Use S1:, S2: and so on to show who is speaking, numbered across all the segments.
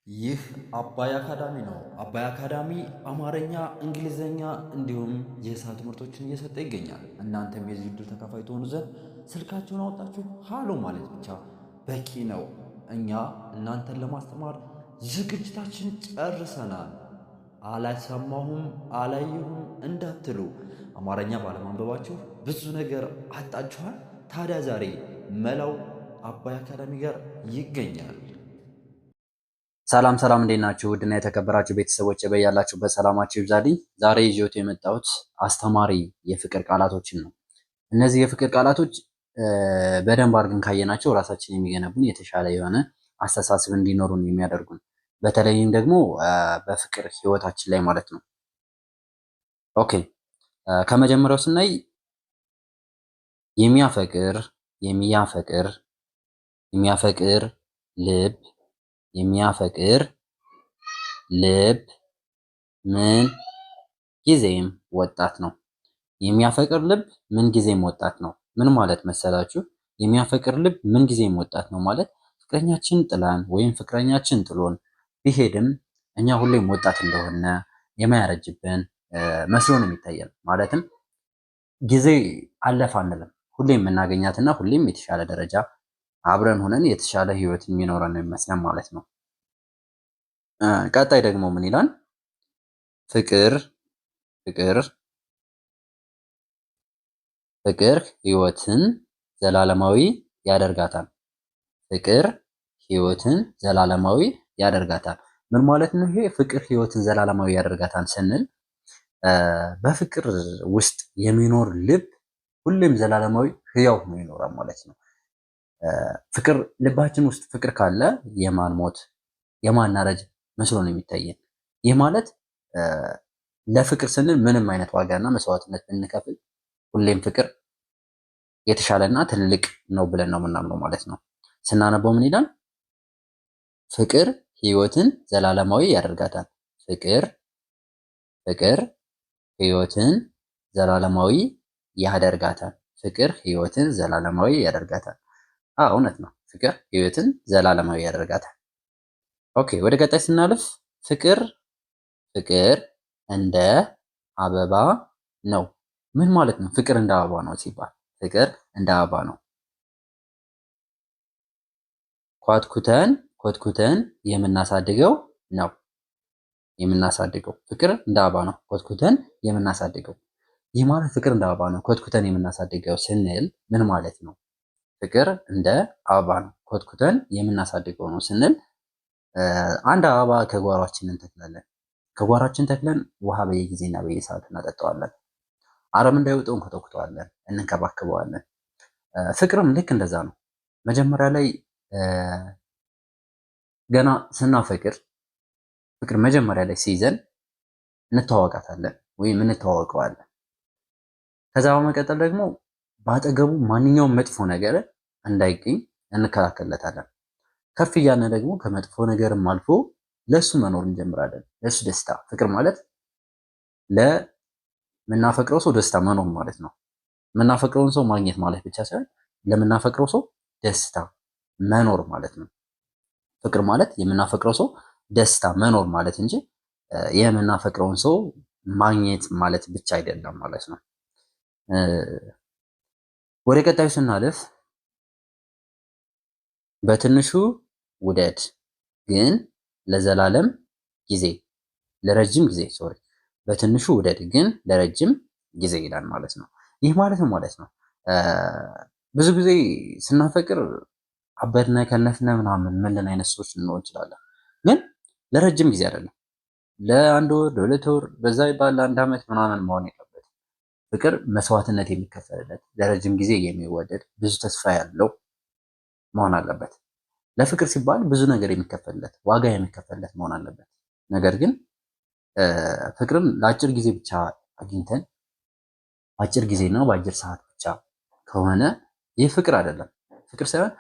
S1: ይህ አባይ አካዳሚ ነው። አባይ አካዳሚ አማርኛ፣ እንግሊዝኛ እንዲሁም የሂሳብ ትምህርቶችን እየሰጠ ይገኛል። እናንተም የዚህ ዕድል ተካፋይ ትሆኑ ዘንድ ስልካችሁን አወጣችሁ ሃሎ ማለት ብቻ በቂ ነው። እኛ እናንተን ለማስተማር ዝግጅታችን ጨርሰናል። አላሰማሁም አላየሁም እንዳትሉ። አማርኛ ባለማንበባችሁ ብዙ ነገር አጣችኋል። ታዲያ ዛሬ መላው አባይ አካዳሚ ጋር ይገኛል።
S2: ሰላም ሰላም፣ እንዴት ናችሁ? ውድና የተከበራችሁ ቤተሰቦች በያላችሁበት ሰላማችሁ ይብዛልኝ። ዛሬ ይዤት የመጣሁት አስተማሪ የፍቅር ቃላቶችን ነው። እነዚህ የፍቅር ቃላቶች በደንብ አድርገን ካየናቸው ራሳችን የሚገነቡን የተሻለ የሆነ አስተሳሰብ እንዲኖሩን የሚያደርጉን በተለይም ደግሞ በፍቅር ህይወታችን ላይ ማለት ነው። ኦኬ፣ ከመጀመሪያው ስናይ የሚያፈቅር የሚያፈቅር የሚያፈቅር ልብ የሚያፈቅር ልብ ምን ጊዜም ወጣት ነው። የሚያፈቅር ልብ ምን ጊዜም ወጣት ነው። ምን ማለት መሰላችሁ? የሚያፈቅር ልብ ምን ጊዜም ወጣት ነው ማለት ፍቅረኛችን ጥላን ወይም ፍቅረኛችን ጥሎን ቢሄድም እኛ ሁሌም ወጣት እንደሆነ የማያረጅብን መስሎ ነው የሚታየን። ማለትም ጊዜ አለፈ አንልም። ሁሌም የምናገኛትና ሁሌም የተሻለ ደረጃ አብረን ሆነን የተሻለ ህይወት የሚኖረን ነው ይመስለን ማለት ነው። ቀጣይ ደግሞ ምን ይላል? ፍቅር ፍቅር ፍቅር ህይወትን ዘላለማዊ ያደርጋታል። ፍቅር ህይወትን ዘላለማዊ ያደርጋታል። ምን ማለት ነው ይሄ? ፍቅር ህይወትን ዘላለማዊ ያደርጋታል ስንል በፍቅር ውስጥ የሚኖር ልብ ሁሌም ዘላለማዊ ህያው ነው ይኖራል ማለት ነው። ፍቅር ልባችን ውስጥ ፍቅር ካለ የማን ሞት የማናረጅ መስሎ ነው የሚታየን። ይህ ማለት ለፍቅር ስንል ምንም አይነት ዋጋና መስዋዕትነት ብንከፍል ሁሌም ፍቅር የተሻለና ትልቅ ነው ብለን ነው የምናምነው ማለት ነው። ስናነበው ምን ይላል? ፍቅር ህይወትን ዘላለማዊ ያደርጋታል። ፍቅር ፍቅር ህይወትን ዘላለማዊ ያደርጋታል። ፍቅር ህይወትን ዘላለማዊ ያደርጋታል። እውነት ነው። ፍቅር ህይወትን ዘላለማዊ ያደርጋታል። ኦኬ፣ ወደ ቀጣይ ስናልፍ ፍቅር ፍቅር እንደ አበባ ነው። ምን ማለት ነው? ፍቅር እንደ አበባ ነው ሲባል ፍቅር እንደ አበባ ነው። ኮትኩተን ኮትኩተን የምናሳድገው ነው። የምናሳድገው ፍቅር እንደ አበባ ነው፣ ኮትኩተን የምናሳድገው። ይህ ማለት ፍቅር እንደ አበባ ነው ኮትኩተን የምናሳድገው ስንል ምን ማለት ነው? ፍቅር እንደ አበባ ነው ኮትኩተን የምናሳድገው ነው ስንል አንድ አበባ ከጓሯችን እንተክላለን። ከጓሯችን ተክለን ውሃ በየጊዜና በየሰዓቱ እናጠጣዋለን። አረም እንዳይወጣው እንኮተኩተዋለን፣ እንንከባከበዋለን። ፍቅርም ልክ እንደዛ ነው። መጀመሪያ ላይ ገና ስናፈቅር ፍቅር መጀመሪያ ላይ ሲይዘን እንተዋወቃታለን ወይም እንተዋወቀዋለን። ከዛ በመቀጠል ደግሞ በአጠገቡ ማንኛውም መጥፎ ነገር እንዳይገኝ እንከላከለታለን። ከፍ እያለ ደግሞ ከመጥፎ ነገርም አልፎ ለሱ መኖር እንጀምራለን። ለሱ ደስታ። ፍቅር ማለት ለምናፈቅረው ሰው ደስታ መኖር ማለት ነው። የምናፈቅረውን ሰው ማግኘት ማለት ብቻ ሳይሆን ለምናፈቅረው ሰው ደስታ መኖር ማለት ነው። ፍቅር ማለት የምናፈቅረው ሰው ደስታ መኖር ማለት እንጂ የምናፈቅረውን ሰው ማግኘት ማለት ብቻ አይደለም ማለት ነው። ወደ ቀጣዩ ስናልፍ በትንሹ ውደድ ግን ለዘላለም ጊዜ ለረጅም ጊዜ በትንሹ ውደድ ግን ለረጅም ጊዜ ይላል ማለት ነው። ይህ ማለት ነው ማለት ነው ብዙ ጊዜ ስናፈቅር አበድነ ከነፍነ ምናምን ምንልን አይነት ሰዎች ልንሆን እንችላለን። ግን ለረጅም ጊዜ አይደለም። ለአንድ ወር ለሁለት ወር በዛ ይባል ለአንድ ዓመት ምናምን መሆን የለበትም። ፍቅር መስዋዕትነት የሚከፈልለት ለረጅም ጊዜ የሚወደድ ብዙ ተስፋ ያለው መሆን አለበት። ለፍቅር ሲባል ብዙ ነገር የሚከፈልለት ዋጋ የሚከፈልለት መሆን አለበት። ነገር ግን ፍቅርን ለአጭር ጊዜ ብቻ አግኝተን በአጭር ጊዜና በአጭር ሰዓት ብቻ ከሆነ ይህ ፍቅር አይደለም። ፍቅር ሳይሆን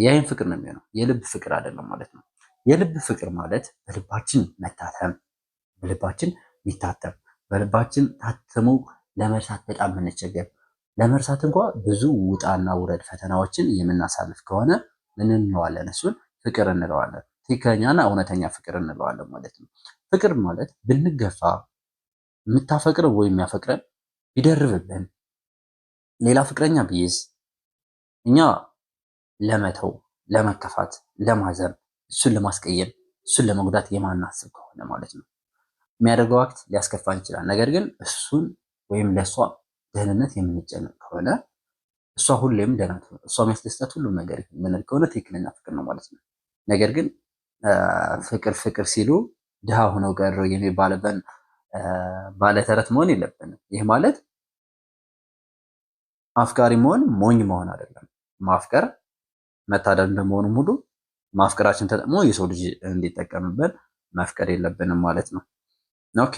S2: የአይን ፍቅር ነው የሚሆነው። የልብ ፍቅር አይደለም ማለት ነው። የልብ ፍቅር ማለት በልባችን መታተም፣ በልባችን የሚታተም፣ በልባችን ታትሞ ለመርሳት በጣም የምንቸገር፣ ለመርሳት እንኳ ብዙ ውጣና ውረድ ፈተናዎችን የምናሳልፍ ከሆነ ምን እንለዋለን? እሱን ፍቅር እንለዋለን። ትክክለኛና እውነተኛ ፍቅር እንለዋለን ማለት ነው። ፍቅር ማለት ብንገፋ የምታፈቅረው ወይም የሚያፈቅረን ቢደርብብን ሌላ ፍቅረኛ ቢይዝ እኛ ለመተው፣ ለመከፋት፣ ለማዘን፣ እሱን ለማስቀየም፣ እሱን ለመጉዳት የማናስብ ከሆነ ማለት ነው የሚያደርገው አክት ሊያስከፋን ይችላል። ነገር ግን እሱን ወይም ለእሷ ደህንነት የምንጨነቅ ከሆነ እሷ ሁሌም ደህና ትሆን፣ እሷ የሚያስደስታት ሁሉም ነገር የምንል ከሆነ ትክክለኛ ፍቅር ነው ማለት ነው። ነገር ግን ፍቅር ፍቅር ሲሉ ድሃ ሆነው ቀሩ የሚባልበን ባለተረት መሆን የለብንም። ይህ ማለት አፍቃሪ መሆን ሞኝ መሆን አይደለም። ማፍቀር መታደል እንደመሆኑ ሁሉ ማፍቀራችን ተጠቅሞ የሰው ልጅ እንዲጠቀምበት መፍቀድ የለብንም ማለት ነው። ኦኬ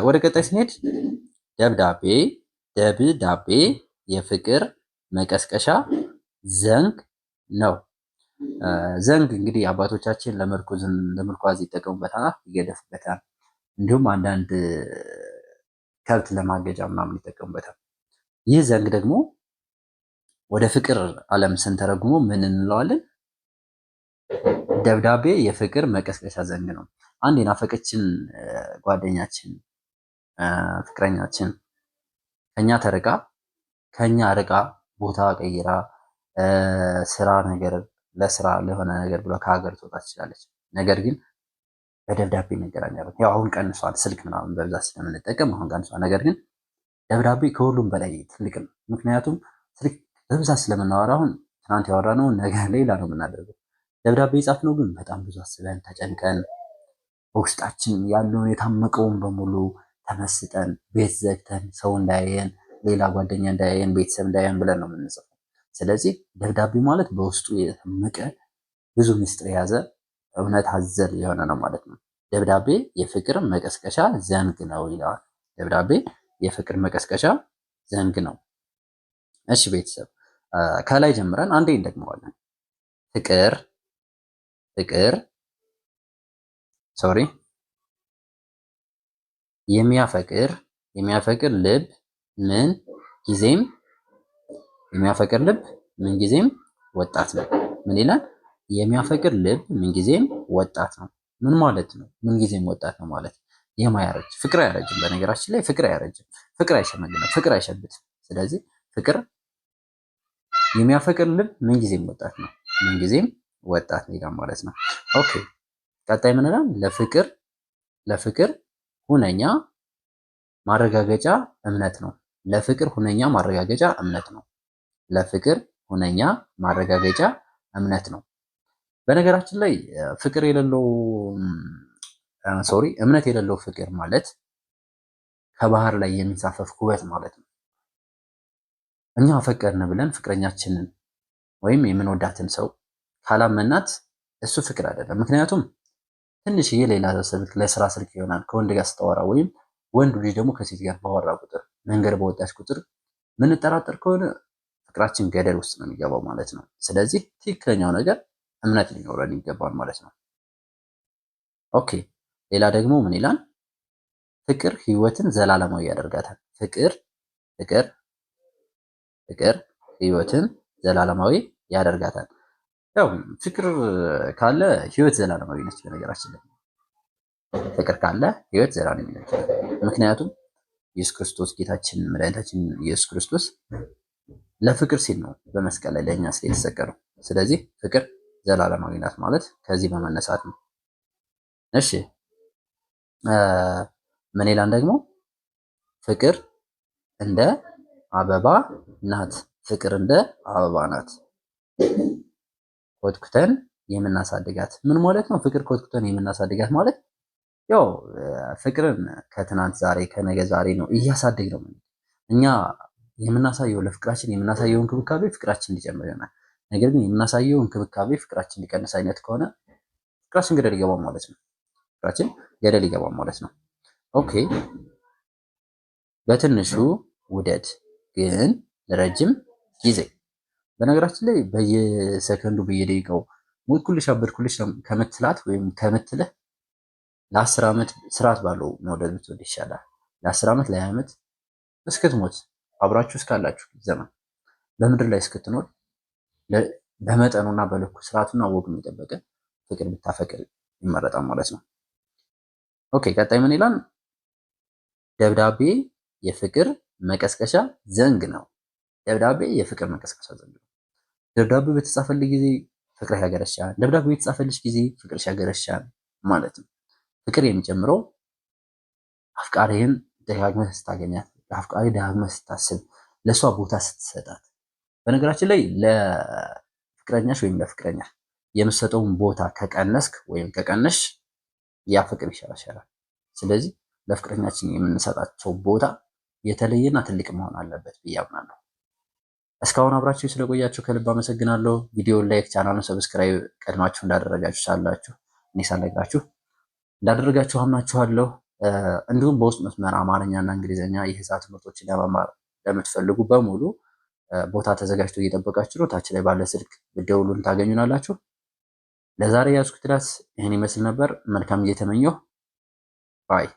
S2: ወደ ቀጣይ ስንሄድ ደብዳቤ ደብዳቤ የፍቅር መቀስቀሻ ዘንግ ነው። ዘንግ እንግዲህ አባቶቻችን ለምርኳዝ ይጠቀሙበታል፣ ይገደፉበታል። እንዲሁም አንዳንድ ከብት ለማገጃ ምናምን ይጠቀሙበታል። ይህ ዘንግ ደግሞ ወደ ፍቅር ዓለም ስንተረጉሞ ምን እንለዋለን? ደብዳቤ የፍቅር መቀስቀሻ ዘንግ ነው። አንድ የናፈቀችን ጓደኛችን ፍቅረኛችን ከኛ ርቃ ቦታ ቀይራ ስራ ነገር ለስራ ለሆነ ነገር ብሎ ከሀገር ትወጣ ትችላለች። ነገር ግን በደብዳቤ እንገናኛለን። ያው አሁን ቀንሷል፣ ስልክ ምናምን በብዛት ስለምንጠቀም አሁን ቀንሷል። ነገር ግን ደብዳቤ ከሁሉም በላይ ትልቅ ነው። ምክንያቱም ስልክ በብዛት ስለምናወራ አሁን ትናንት ያወራነውን ነገር ሌላ ነው የምናደርገው። ደብዳቤ የጻፍነው ግን በጣም ብዙ አስበን ተጨንቀን በውስጣችን ያለውን የታመቀውን በሙሉ ተመስጠን ቤት ዘግተን ሰው እንዳያየን፣ ሌላ ጓደኛ እንዳያየን፣ ቤተሰብ እንዳያየን ብለን ነው የምንጽፈው። ስለዚህ ደብዳቤ ማለት በውስጡ የተመቀ ብዙ ምስጢር የያዘ እውነት አዘል የሆነ ነው ማለት ነው። ደብዳቤ የፍቅር መቀስቀሻ ዘንግ ነው ይለዋል። ደብዳቤ የፍቅር መቀስቀሻ ዘንግ ነው። እሺ ቤተሰብ ከላይ ጀምረን አንዴ እንደግመዋለን። ፍቅር ፍቅር ሶሪ የሚያፈቅር ልብ ምን ጊዜም የሚያፈቅር ልብ ምን ጊዜም ወጣት ነው። ምን ይላል? የሚያፈቅር ልብ ምን ጊዜም ወጣት ነው። ምን ማለት ነው? ምን ጊዜም ወጣት ነው ማለት የማያረጅ ፍቅር አያረጅም። በነገራችን ላይ ፍቅር አያረጅም፣ ፍቅር አይሸመግልም፣ ፍቅር አይሸብትም። ስለዚህ ፍቅር የሚያፈቅር ልብ ምን ጊዜም ወጣት ነው፣ ምን ጊዜም ወጣት ነው ይላል ማለት ነው። ኦኬ ቀጣይ ምን ይላል? ለፍቅር ሁነኛ ማረጋገጫ እምነት ነው። ለፍቅር ሁነኛ ማረጋገጫ እምነት ነው። ለፍቅር ሁነኛ ማረጋገጫ እምነት ነው። በነገራችን ላይ ፍቅር የሌለው እምነት የሌለው ፍቅር ማለት ከባህር ላይ የሚንሳፈፍ ኩበት ማለት ነው። እኛ አፈቀርን ብለን ፍቅረኛችንን ወይም የምንወዳትን ሰው ካላመናት እሱ ፍቅር አይደለም። ምክንያቱም ትንሽዬ ሌላ ስልክ ለስራ ስልክ ይሆናል ከወንድ ጋር ስታወራ ወይም ወንዱ ልጅ ደግሞ ከሴት ጋር ባወራ ቁጥር መንገድ በወጣች ቁጥር ምንጠራጠር ከሆነ ፍቅራችን ገደል ውስጥ ነው የሚገባው ማለት ነው። ስለዚህ ትክክለኛው ነገር እምነት ሊኖረን ይገባል ማለት ነው። ኦኬ ሌላ ደግሞ ምን ይላል? ፍቅር ህይወትን ዘላለማዊ ያደርጋታል። ፍቅር ህይወትን ዘላለማዊ ያደርጋታል። ያው ፍቅር ካለ ህይወት ዘላለማዊ ነች። በነገራችን ላይ ፍቅር ካለ ህይወት ዘላለማዊ ነች። ምክንያቱም ኢየሱስ ክርስቶስ ጌታችን መድኃኒታችን ኢየሱስ ክርስቶስ ለፍቅር ሲል ነው በመስቀል ላይ ለእኛ ሲል የተሰቀለው። ስለዚህ ፍቅር ዘላለማዊ ናት ማለት ከዚህ በመነሳት ነው። እሺ ምን ይላል ደግሞ? ፍቅር እንደ አበባ ናት። ፍቅር እንደ አበባ ናት ኮትኩተን የምናሳድጋት። ምን ማለት ነው? ፍቅር ኮትኩተን የምናሳድጋት ማለት ያው ፍቅርን ከትናንት ዛሬ ከነገ ዛሬ ነው እያሳደግ ነው። እኛ የምናሳየው ለፍቅራችን የምናሳየው እንክብካቤ ፍቅራችን እንዲጨምር ይሆናል። ነገር ግን የምናሳየው እንክብካቤ ፍቅራችን እንዲቀንስ አይነት ከሆነ ፍቅራችን ገደል ይገባል ማለት ነው። ፍቅራችን ገደል ይገባል ማለት ነው። ኦኬ በትንሹ ውደድ ግን ለረጅም ጊዜ። በነገራችን ላይ በየሰከንዱ በየደቂቃው ሞትኩልሽ አበድኩልሽ ከምትላት ወይም ከምትልህ ለ10 ዓመት ስርዓት ባለው መውደድ ብትወድ ይሻላል። ለ10 ዓመት ለ20 ዓመት እስክትሞት አብራችሁ እስካላችሁ ዘመን በምድር ላይ እስክትኖር በመጠኑና በልኩ ስርዓቱና ወጉን የጠበቀ ፍቅር ብታፈቅር ይመረጣል ማለት ነው። ኦኬ ቀጣይ ምን ይላል? ደብዳቤ የፍቅር መቀስቀሻ ዘንግ ነው። ደብዳቤ የፍቅር መቀስቀሻ ዘንግ ነው። ደብዳቤ በተጻፈልህ ጊዜ ፍቅርህ ያገረሻል። ደብዳቤ በተጻፈልሽ ጊዜ ፍቅርሽ ያገረሻል ማለት ነው። ፍቅር የሚጨምረው አፍቃሪህን ደጋግመህ ስታገኛት፣ ለአፍቃሪ ደጋግመህ ስታስብ፣ ለእሷ ቦታ ስትሰጣት። በነገራችን ላይ ለፍቅረኛሽ ወይም ለፍቅረኛ የምትሰጠውን ቦታ ከቀነስክ ወይም ከቀነሽ ያ ፍቅር ይሸራሸራል። ስለዚህ ለፍቅረኛችን የምንሰጣቸው ቦታ የተለየና ትልቅ መሆን አለበት ብዬ አምናለሁ። እስካሁን አብራችሁ ስለቆያችሁ ከልብ አመሰግናለሁ። ቪዲዮውን ላይክ፣ ቻናሉን ሰብስክራይብ ቀድማችሁ እንዳደረጋችሁ ሳላችሁ እኔ ሳልነግራችሁ እንዳደረጋችሁ አምናችኋለሁ። እንዲሁም በውስጥ መስመር አማርኛና እንግሊዝኛ የሂሳብ ትምህርቶችን ለመማር ለምትፈልጉ በሙሉ ቦታ ተዘጋጅቶ እየጠበቃችሁ ነው። ታች ላይ ባለ ስልክ ብትደውሉን ታገኙናላችሁ። ለዛሬ ያዝኩት ክላስ ይህን ይመስል ነበር። መልካም ጊዜ ተመኘሁ። ባይ